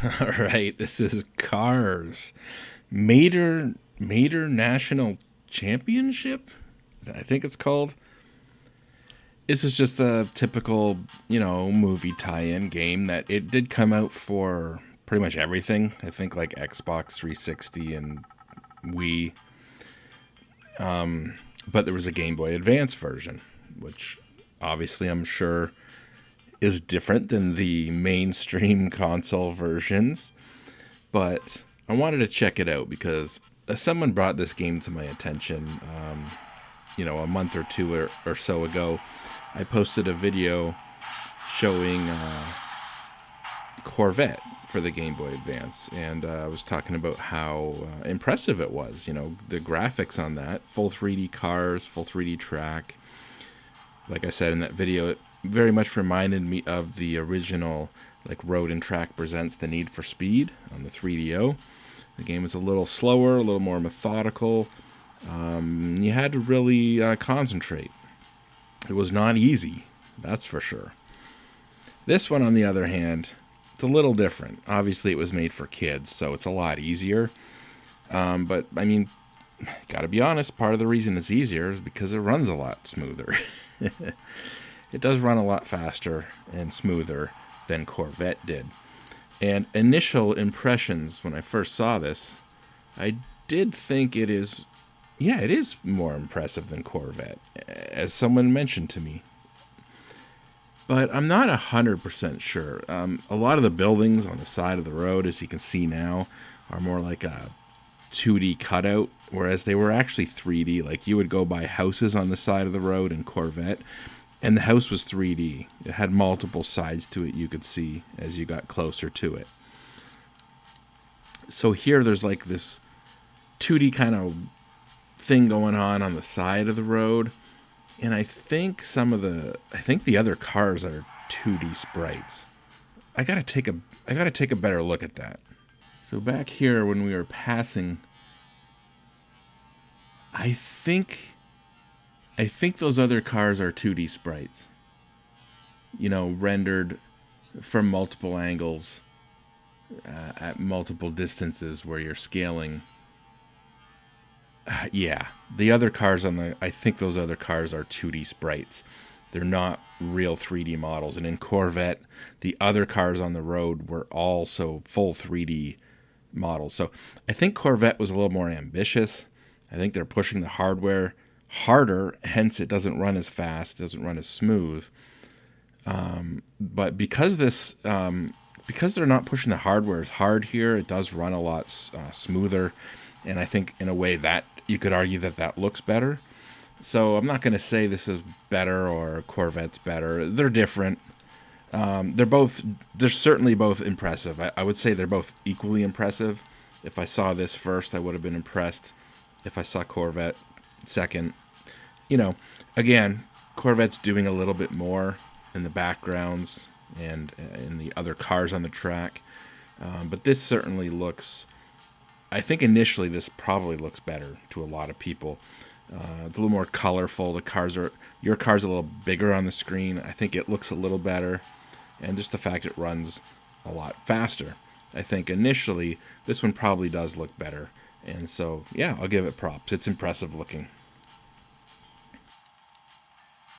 All right, this is Cars. Mater National Championship? I think it's called. This is just a typical, movie tie-in game that it did come out for pretty much everything. I think like Xbox 360 and Wii. But there was a Game Boy Advance version, which obviously I'm sure is different than the mainstream console versions. But I wanted to check it out because someone brought this game to my attention, a month or two or so ago. I posted a video showing Corvette for the Game Boy Advance, and I was talking about how impressive it was. The graphics on that, full 3D cars, full 3D track. Like I said in that video, it very much reminded me of the original, like Road and Track Presents The Need for Speed on the 3DO. The game was a little slower, a little more methodical. You had to really concentrate. It was not easy, that's for sure. This one, on the other hand, it's a little different. Obviously, it was made for kids, so it's a lot easier. But, I mean, gotta be honest, part of the reason it's easier is because it runs a lot smoother. It does run a lot faster and smoother than Corvette did. And initial impressions when I first saw this, I did think it is more impressive than Corvette, as someone mentioned to me. But I'm not 100% sure. A lot of the buildings on the side of the road, as you can see now, are more like a 2D cutout, whereas they were actually 3D. Like, you would go by houses on the side of the road in Corvette, and the house was 3D. It had multiple sides to it you could see as you got closer to it. So here there's like this 2D kind of thing going on the side of the road. And I think the other cars are 2D sprites. I gotta take a better look at that. So back here when we were passing, I think those other cars are 2D sprites. Rendered from multiple angles at multiple distances where you're scaling. Yeah, I think those other cars are 2D sprites. They're not real 3D models. And in Corvette, the other cars on the road were also full 3D models. So I think Corvette was a little more ambitious. I think they're pushing the hardware harder, hence it doesn't run as fast, doesn't run as smooth. But because they're not pushing the hardware as hard here, it does run a lot smoother. And I think in a way that you could argue that looks better. So I'm not going to say this is better or Corvette's better. They're different. They're certainly both impressive. I would say they're both equally impressive. If I saw this first, I would have been impressed. If I saw Corvette second, again, Corvette's doing a little bit more in the backgrounds and in the other cars on the track. But this certainly looks, I think initially this probably looks better to a lot of people. It's a little more colorful. Your car's a little bigger on the screen. I think it looks a little better. And just the fact it runs a lot faster. I think initially this one probably does look better. And so, yeah, I'll give it props. It's impressive looking.